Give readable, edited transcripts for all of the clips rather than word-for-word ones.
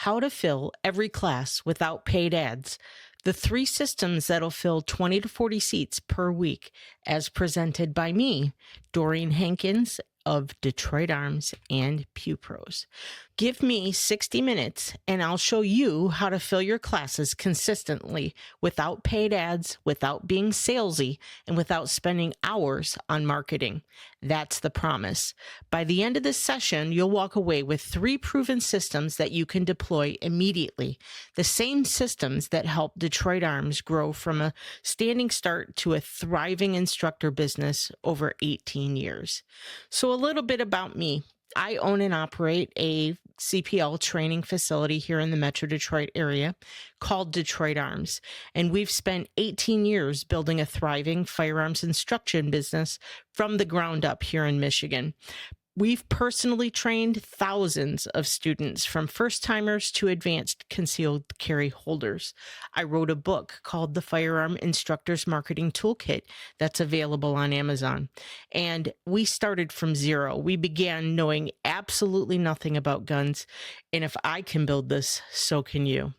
how to fill every class without paid ads. The three systems that'll fill 20 to 40 seats per week, as presented by me, Doreen Hankins of Detroit Arms and PewPros. Give me 60 minutes and I'll show you how to fill your classes consistently without paid ads, without being salesy, and without spending hours on marketing. That's the promise. By the end of this session, you'll walk away with 3 proven systems that you can deploy immediately. The same systems that helped Detroit Arms grow from a standing start to a thriving instructor business over 18 years. So a little bit about me. I own and operate a CPL training facility here in the Metro Detroit area called Detroit Arms. And we've spent 18 years building a thriving firearms instruction business from the ground up here in Michigan. We've personally trained thousands of students, from first-timers to advanced concealed carry holders. I wrote a book called The Firearm Instructor's Marketing Toolkit that's available on Amazon. And we started from zero. We began knowing absolutely nothing about guns. And if I can build this, so can you.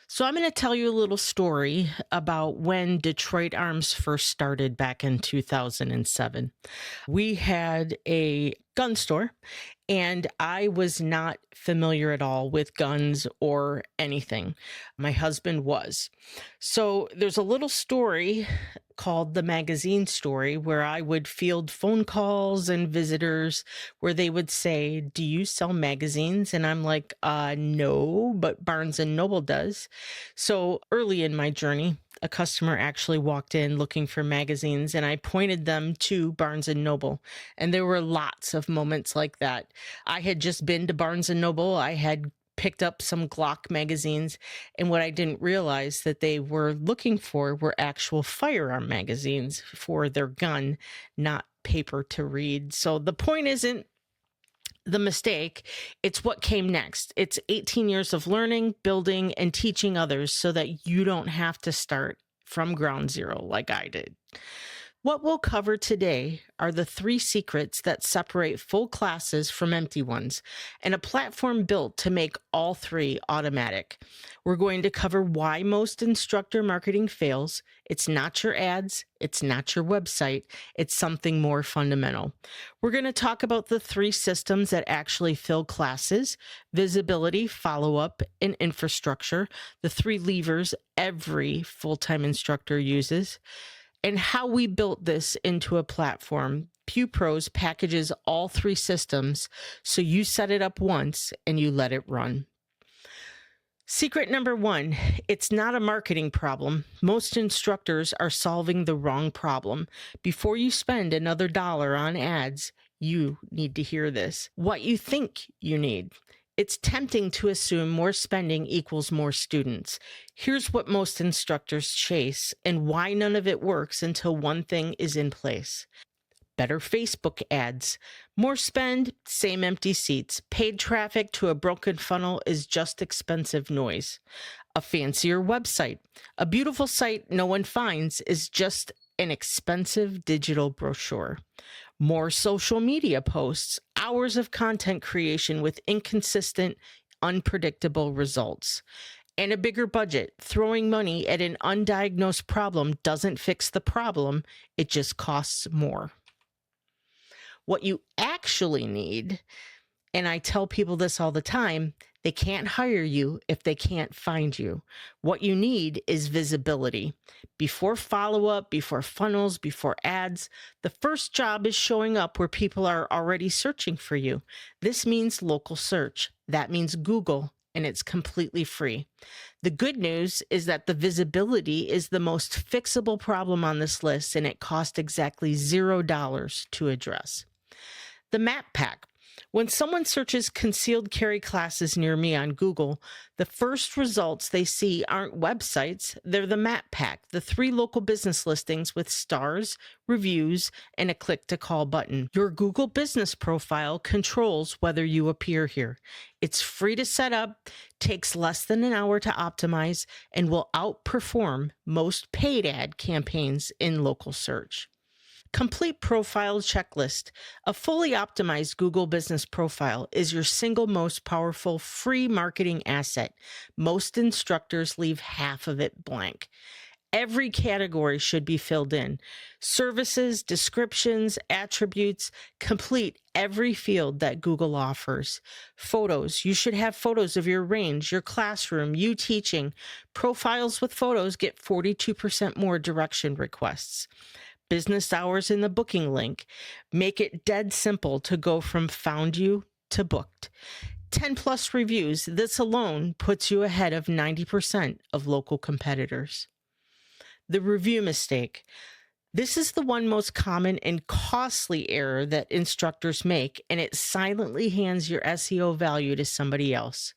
So I'm going to tell you a little story about when Detroit Arms first started back in 2007. We had a gun store, and I was not familiar at all with guns or anything. My husband was. So there's a little story called The Magazine Story where I would field phone calls and visitors where they would say, "Do you sell magazines?" And I'm like, no, but Barnes and Noble does. So early in my journey, a customer actually walked in looking for magazines, and I pointed them to Barnes and Noble. And there were lots of moments like that. I had just been to Barnes and Noble. I had picked up some Glock magazines, and what I didn't realize that they were looking for were actual firearm magazines for their gun, not paper to read. So the point isn't the mistake, it's what came next. It's 18 years of learning, building, and teaching others so that you don't have to start from ground zero like I did. What we'll cover today are the 3 secrets that separate full classes from empty ones, and a platform built to make all 3 automatic. We're going to cover why most instructor marketing fails. It's not your ads, it's not your website, it's something more fundamental. We're going to talk about the 3 systems that actually fill classes: visibility, follow-up, and infrastructure, the 3 levers every full-time instructor uses, and how we built this into a platform. PewPros packages all 3 systems, so you set it up once and you let it run. Secret number 1, it's not a marketing problem. Most instructors are solving the wrong problem. Before you spend another dollar on ads, you need to hear this. What you think you need. It's tempting to assume more spending equals more students. Here's what most instructors chase and why none of it works until one thing is in place. Better Facebook ads. More spend, same empty seats. Paid traffic to a broken funnel is just expensive noise. A fancier website. A beautiful site no one finds is just an expensive digital brochure. More social media posts, hours of content creation with inconsistent, unpredictable results. And a bigger budget. Throwing money at an undiagnosed problem doesn't fix the problem, it just costs more. What you actually need, and I tell people this all the time, they can't hire you if they can't find you. What you need is visibility. Before follow-up, before funnels, before ads, the first job is showing up where people are already searching for you. This means local search. That means Google, and it's completely free. The good news is that the visibility is the most fixable problem on this list, and it costs exactly $0 to address. The map pack. When someone searches concealed carry classes near me on Google, the first results they see aren't websites, they're the map pack, the 3 local business listings with stars, reviews, and a click to call button. Your Google business profile controls whether you appear here. It's free to set up, takes less than an hour to optimize, and will outperform most paid ad campaigns in local search. Complete Profile Checklist. A fully optimized Google Business Profile is your single most powerful free marketing asset. Most instructors leave half of it blank. Every category should be filled in. Services, descriptions, attributes, complete every field that Google offers. Photos. You should have photos of your range, your classroom, you teaching. Profiles with photos get 42% more direction requests. Business hours in the booking link. Make it dead simple to go from found you to booked. 10 plus reviews. This alone puts you ahead of 90% of local competitors. The review mistake. This is the one most common and costly error that instructors make, and it silently hands your SEO value to somebody else.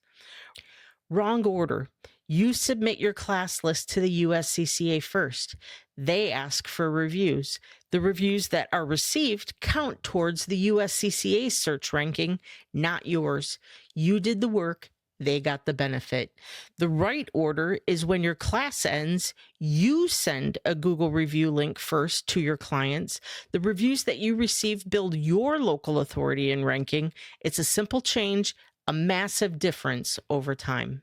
Wrong order. You submit your class list to the USCCA first. They ask for reviews. The reviews that are received count towards the USCCA search ranking, not yours. You did the work. They got the benefit. The right order is when your class ends, you send a Google review link first to your clients. The reviews that you receive build your local authority and ranking. It's a simple change, a massive difference over time.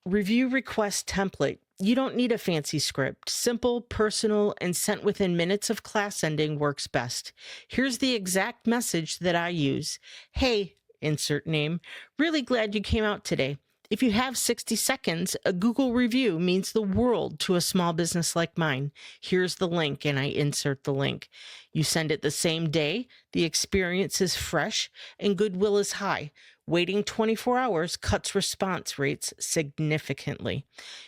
Review request template. You don't need a fancy script. Simple, personal, and sent within minutes of class ending works best. Here's the exact message that I use. Hey, insert name, really glad you came out today. If you have 60 seconds, a Google review means the world to a small business like mine. Here's the link, and I insert the link. You send it the same day, the experience is fresh, and goodwill is high. Waiting 24 hours cuts response rates significantly.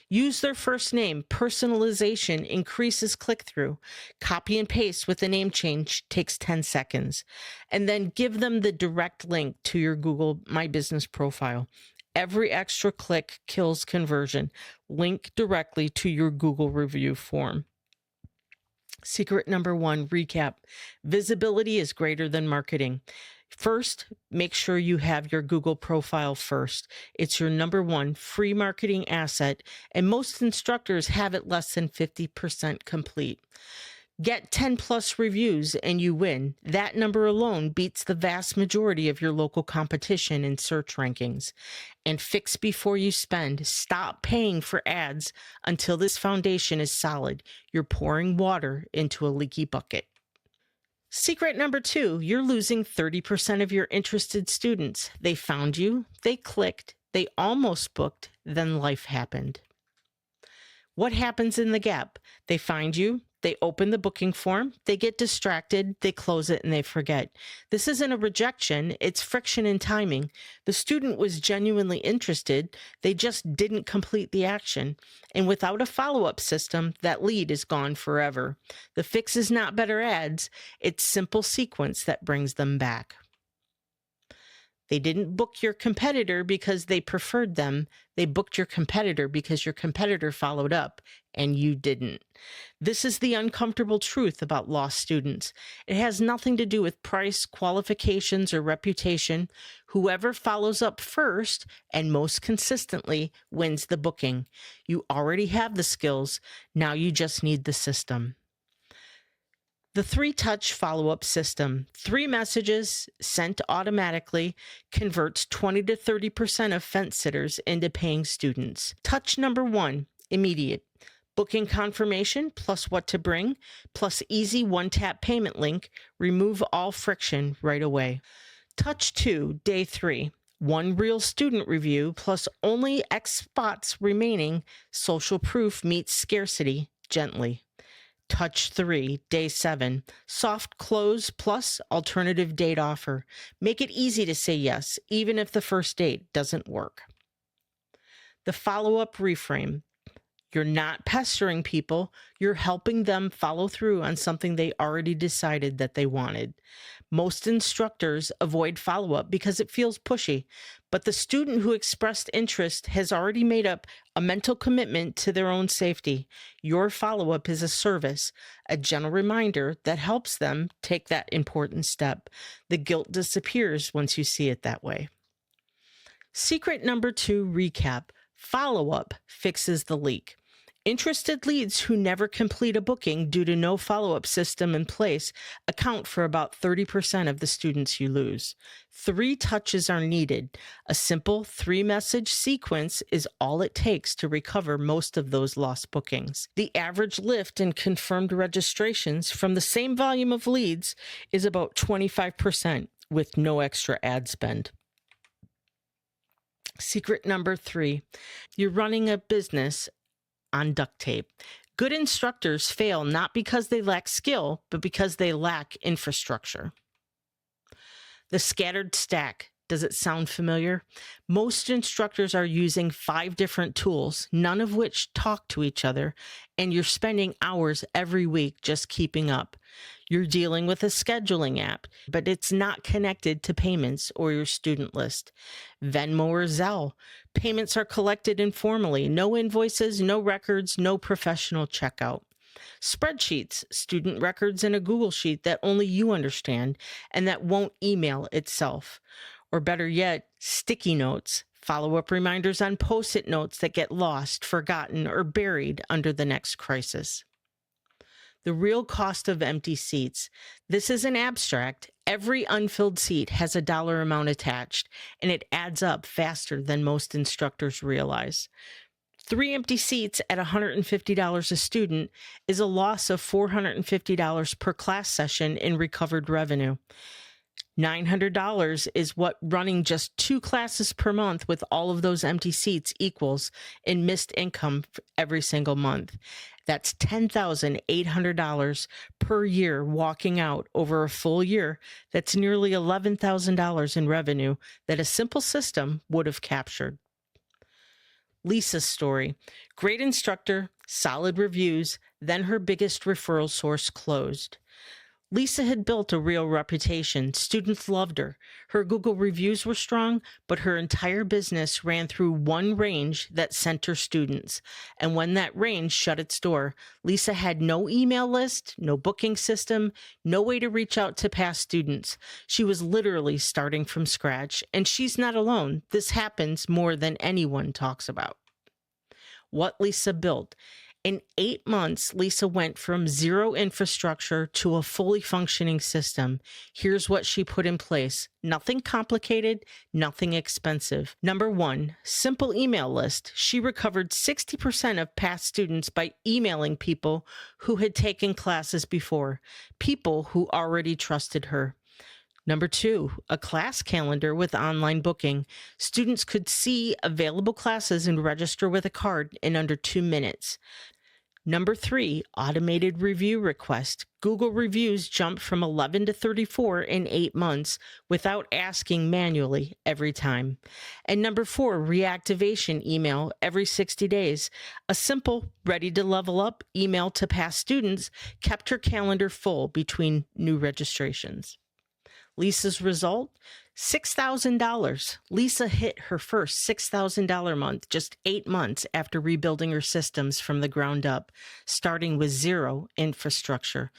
Use their first name. Personalization increases click-through. Copy and paste with a name change takes 10 seconds. And then give them the direct link to your Google My Business profile. Every extra click kills conversion. Link directly to your Google review form. Secret number 1, recap. Visibility is greater than marketing. First, make sure you have your Google profile first. It's your number 1 free marketing asset, and most instructors have it less than 50% complete. Get 10 plus reviews and you win. That number alone beats the vast majority of your local competition in search rankings. And fix before you spend. Stop paying for ads until this foundation is solid. You're pouring water into a leaky bucket. Secret number 2, you're losing 30% of your interested students. They found you, they clicked, they almost booked, then life happened. What happens in the gap? They find you, they open the booking form, they get distracted, they close it, and they forget. This isn't a rejection, it's friction in timing. The student was genuinely interested, they just didn't complete the action. And without a follow-up system, that lead is gone forever. The fix is not better ads, it's simple sequence that brings them back. They didn't book your competitor because they preferred them. They booked your competitor because your competitor followed up and you didn't. This is the uncomfortable truth about lost students. It has nothing to do with price, qualifications, or reputation. Whoever follows up first and most consistently wins the booking. You already have the skills. Now you just need the system. The 3-touch follow-up system. 3 messages sent automatically converts 20 to 30% of fence sitters into paying students. Touch number 1, immediate. Booking confirmation plus what to bring plus easy one-tap payment link. Remove all friction right away. Touch 2, day 3. 1 real student review plus only X spots remaining. Social proof meets scarcity gently. Touch 3, day 7, soft close plus alternative date offer. Make it easy to say yes, even if the first date doesn't work. The follow-up reframe. You're not pestering people, you're helping them follow through on something they already decided that they wanted. Most instructors avoid follow-up because it feels pushy, but the student who expressed interest has already made up a mental commitment to their own safety. Your follow-up is a service, a gentle reminder that helps them take that important step. The guilt disappears once you see it that way. Secret number 2, recap. Follow-up fixes the leak. Interested leads who never complete a booking due to no follow-up system in place account for about 30% of the students you lose. 3 touches are needed. A simple 3-message sequence is all it takes to recover most of those lost bookings. The average lift in confirmed registrations from the same volume of leads is about 25% with no extra ad spend. Secret number 3, you're running a business on duct tape. Good instructors fail not because they lack skill, but because they lack infrastructure. The scattered stack. Does it sound familiar? Most instructors are using 5 different tools, none of which talk to each other, and you're spending hours every week just keeping up. You're dealing with a scheduling app, but it's not connected to payments or your student list. Venmo or Zelle. Payments are collected informally. No invoices, no records, no professional checkout. Spreadsheets, student records in a Google Sheet that only you understand and that won't email itself. Or better yet, sticky notes, follow-up reminders on Post-it notes that get lost, forgotten, or buried under the next crisis. The real cost of empty seats. This isn't abstract. Every unfilled seat has a dollar amount attached, and it adds up faster than most instructors realize. 3 empty seats at $150 a student is a loss of $450 per class session in recovered revenue. $900 is what running just 2 classes per month with all of those empty seats equals in missed income every single month. That's $10,800 per year walking out over a full year. That's nearly $11,000 in revenue that a simple system would have captured. Lisa's story. Great instructor, solid reviews, then her biggest referral source closed. Lisa had built a real reputation. Students loved her. Her Google reviews were strong, but her entire business ran through one range that sent her students. And when that range shut its door, Lisa had no email list, no booking system, no way to reach out to past students. She was literally starting from scratch, and she's not alone. This happens more than anyone talks about. What Lisa built. In 8 months, Lisa went from 0 infrastructure to a fully functioning system. Here's what she put in place. Nothing complicated, nothing expensive. Number 1, simple email list. She recovered 60% of past students by emailing people who had taken classes before, people who already trusted her. Number 2, a class calendar with online booking. Students could see available classes and register with a card in under 2 minutes. Number 3, automated review request. Google reviews jumped from 11 to 34 in 8 months without asking manually every time. And number 4, reactivation email every 60 days. A simple, ready to level up email to past students kept her calendar full between new registrations. Lisa's result? $6,000. Lisa hit her first $6,000 month just 8 months after rebuilding her systems from the ground up, starting with 0 infrastructure.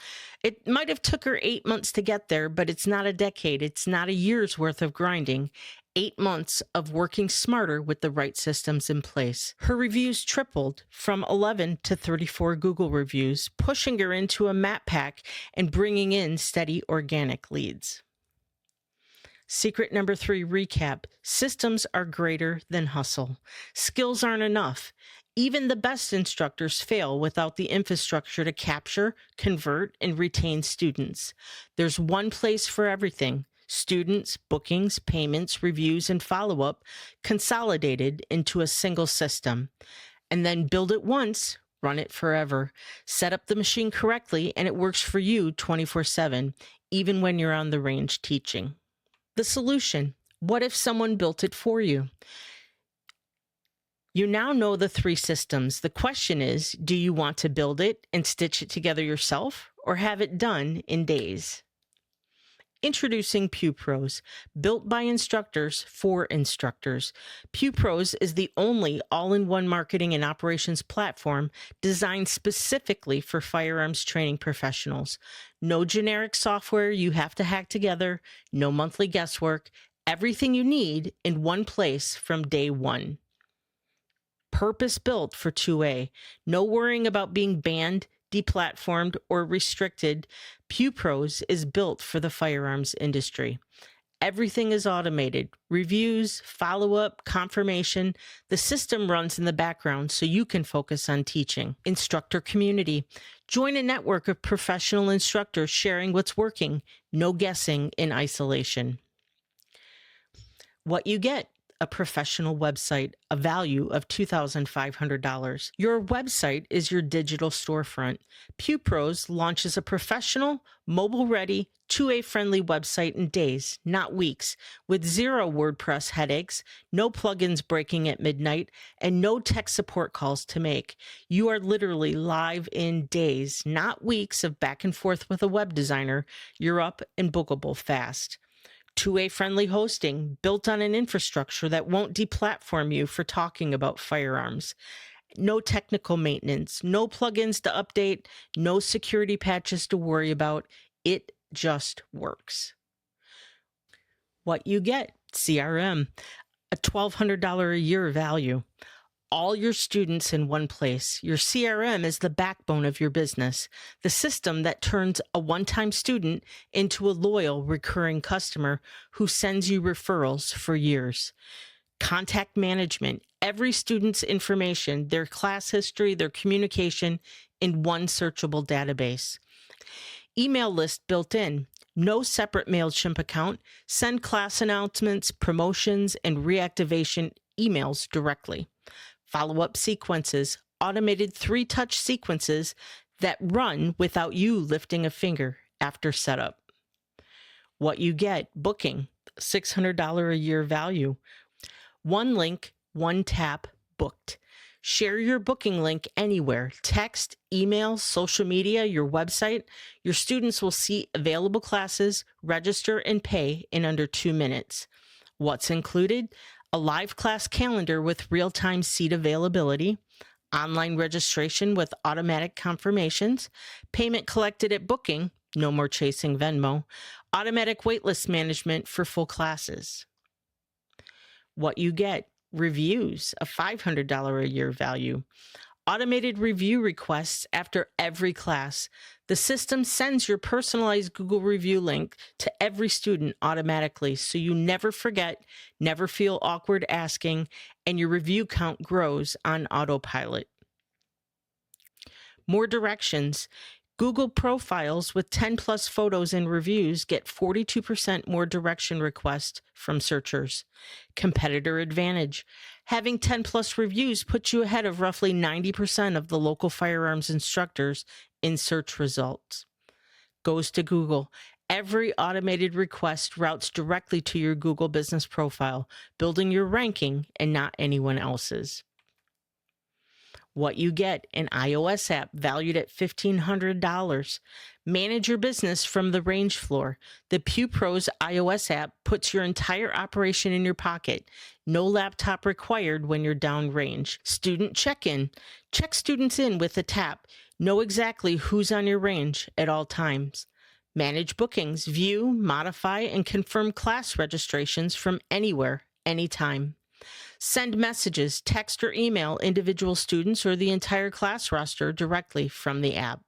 It might have took her 8 months to get there, but it's not a decade. It's not a year's worth of grinding. 8 months of working smarter with the right systems in place. Her reviews tripled from 11 to 34 Google reviews, pushing her into a map pack and bringing in steady organic leads. Secret number 3 recap. Systems are greater than hustle. Skills aren't enough. Even the best instructors fail without the infrastructure to capture, convert, and retain students. There's one place for everything. Students, bookings, payments, reviews, and follow-up consolidated into a single system. And then build it once, run it forever. Set up the machine correctly, and it works for you 24/7, even when you're on the range teaching. The solution. What if someone built it for you? You now know the 3 systems. The question is, do you want to build it and stitch it together yourself or have it done in days? Introducing PewPros, built by instructors for instructors. PewPros is the only all-in-one marketing and operations platform designed specifically for firearms training professionals. No generic software you have to hack together, no monthly guesswork, everything you need in one place from day one. purpose-built for 2A. No worrying about being banned, deplatformed, or restricted. PewPros is built for the firearms industry. Everything is automated. Reviews, follow-up, confirmation. The system runs in the background so you can focus on teaching. Instructor community. Join a network of professional instructors sharing what's working. No guessing in isolation. What you get: a professional website, a value of $2,500. Your website is your digital storefront. PewPros launches a professional, mobile-ready, 2A-friendly website in days, not weeks, with 0 WordPress headaches, no plugins breaking at midnight, and no tech support calls to make. You are literally live in days, not weeks of back and forth with a web designer. You're up and bookable fast. 2A-friendly hosting built on an infrastructure that won't deplatform you for talking about firearms. No technical maintenance, no plugins to update, no security patches to worry about. It just works. What you get: CRM, a $1,200 a year value. All your students in one place. Your CRM is the backbone of your business, the system that turns a one-time student into a loyal, recurring customer who sends you referrals for years. Contact management, every student's information, their class history, their communication in one searchable database. Email list built in. No separate MailChimp account. Send class announcements, promotions, and reactivation emails directly. Follow-up sequences, automated 3-touch sequences that run without you lifting a finger after setup. What you get: booking, $600 a year value. One link, one tap, booked. Share your booking link anywhere: text, email, social media, your website. Your students will see available classes, register, and pay in under 2 minutes. What's included? A live class calendar with real-time seat availability, online registration with automatic confirmations, payment collected at booking, no more chasing Venmo, automatic waitlist management for full classes. What you get: reviews, a $500 a year value. Automated review requests after every class. The system sends your personalized Google review link to every student automatically, so you never forget, never feel awkward asking, and your review count grows on autopilot. More directions. Google profiles with 10+ photos and reviews get 42% more direction requests from searchers. Competitor advantage. Having 10+ reviews puts you ahead of roughly 90% of the local firearms instructors in search results. Goes to Google. Every automated request routes directly to your Google business profile, building your ranking and not anyone else's. What you get: an iOS app valued at $1,500. Manage your business from the range floor. The PewPros iOS app puts your entire operation in your pocket. No laptop required when you're downrange. Student check-in. Check students in with a tap. Know exactly who's on your range at all times. Manage bookings. View, modify, and confirm class registrations from anywhere, anytime. Send messages, text or email individual students or the entire class roster directly from the app.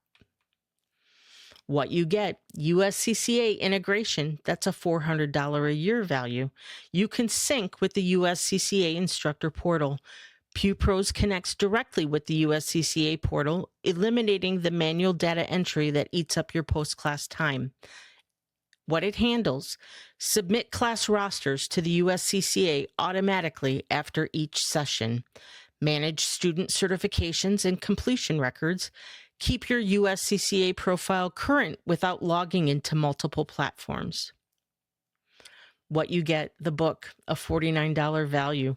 What you get: USCCA integration. That's a $400 a year value. You can sync with the USCCA instructor portal. PewPros connects directly with the USCCA portal, eliminating the manual data entry that eats up your post-class time. What it handles: submit class rosters to the USCCA automatically after each session. Manage student certifications and completion records. Keep your USCCA profile current without logging into multiple platforms. What you get: the book, a $49 value.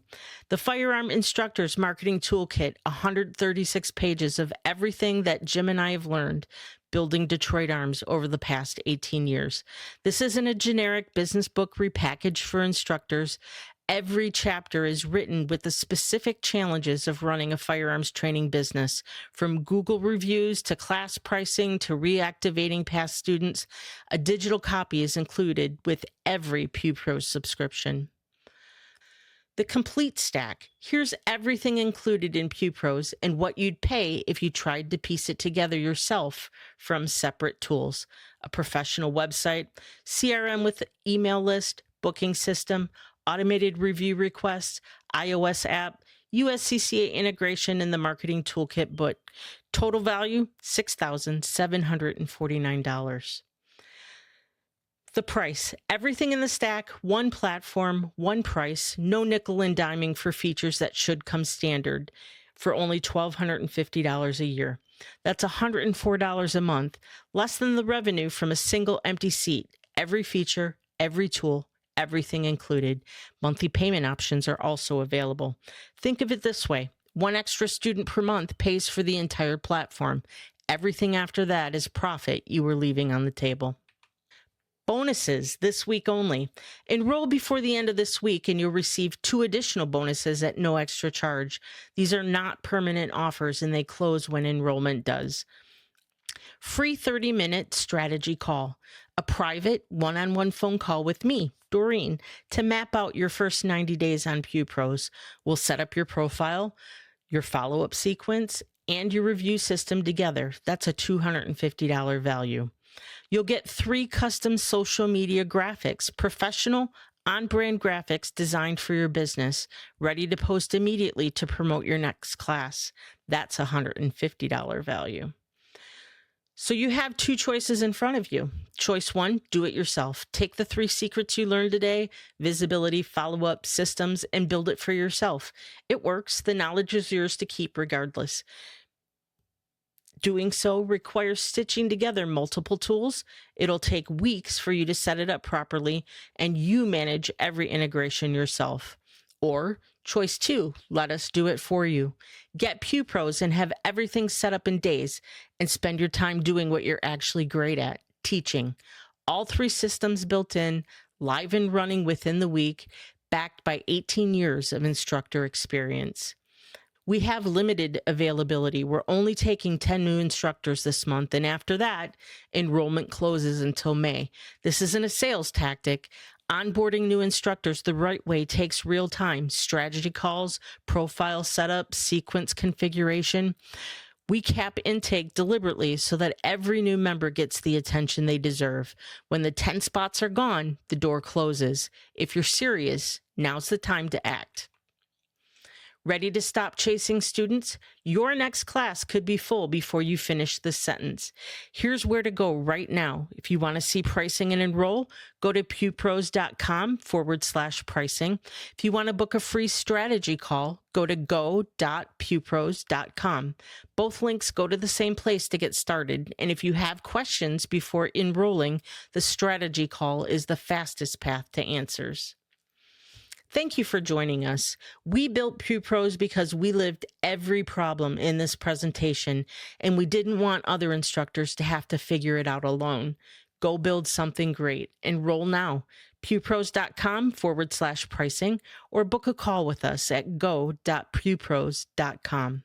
The Firearm Instructor's Marketing Toolkit, 136 pages of everything that Jim and I have learned building Detroit Arms over the past 18 years. This isn't a generic business book repackaged for instructors. Every chapter is written with the specific challenges of running a firearms training business, from Google reviews to class pricing to reactivating past students. A digital copy is included with every PewPros subscription. The complete stack. Here's everything included in PewPros and what you'd pay if you tried to piece it together yourself from separate tools. A professional website, CRM with email list, booking system, automated review requests, iOS app, USCCA integration in the marketing toolkit, but total value, $6,749. The price, everything in the stack, one platform, one price, no nickel and diming for features that should come standard for only $1,250 a year. That's $104 a month, less than the revenue from a single empty seat. Every feature, every tool, everything included. Monthly payment options are also available. Think of it this way. One extra student per month pays for the entire platform. Everything after that is profit you were leaving on the table. Bonuses this week only. Enroll before the end of this week and you'll receive 2 additional bonuses at no extra charge. These are not permanent offers and they close when enrollment does. Free 30-minute strategy call. A private one-on-one phone call with me, Doreen, to map out your first 90 days on PewPros. We'll set up your profile, your follow-up sequence, and your review system together. That's a $250 value. You'll get 3 custom social media graphics, professional, on-brand graphics designed for your business, ready to post immediately to promote your next class. That's a $150 value. So you have 2 choices in front of you. Choice 1, do it yourself. Take the 3 secrets you learned today, visibility, follow-up, systems, and build it for yourself. It works. The knowledge is yours to keep regardless. Doing so requires stitching together multiple tools. It'll take weeks for you to set it up properly, and you manage every integration yourself. Or choice 2, let us do it for you. Get PewPros and have everything set up in days and spend your time doing what you're actually great at, teaching. All 3 systems built in, live and running within the week, backed by 18 years of instructor experience. We have limited availability. We're only taking 10 new instructors this month, and after that, enrollment closes until May. This isn't a sales tactic. Onboarding new instructors the right way takes real time. Strategy calls, profile setup, sequence configuration. We cap intake deliberately so that every new member gets the attention they deserve. When the 10 spots are gone, the door closes. If you're serious, now's the time to act. Ready to stop chasing students? Your next class could be full before you finish this sentence. Here's where to go right now. If you want to see pricing and enroll, go to pewpros.com/pricing. If you want to book a free strategy call, go to go.pewpros.com. Both links go to the same place to get started. And if you have questions before enrolling, the strategy call is the fastest path to answers. Thank you for joining us. We built PewPros because we lived every problem in this presentation, and we didn't want other instructors to have to figure it out alone. Go build something great. Enroll now. pewpros.com/pricing or book a call with us at go.pewpros.com.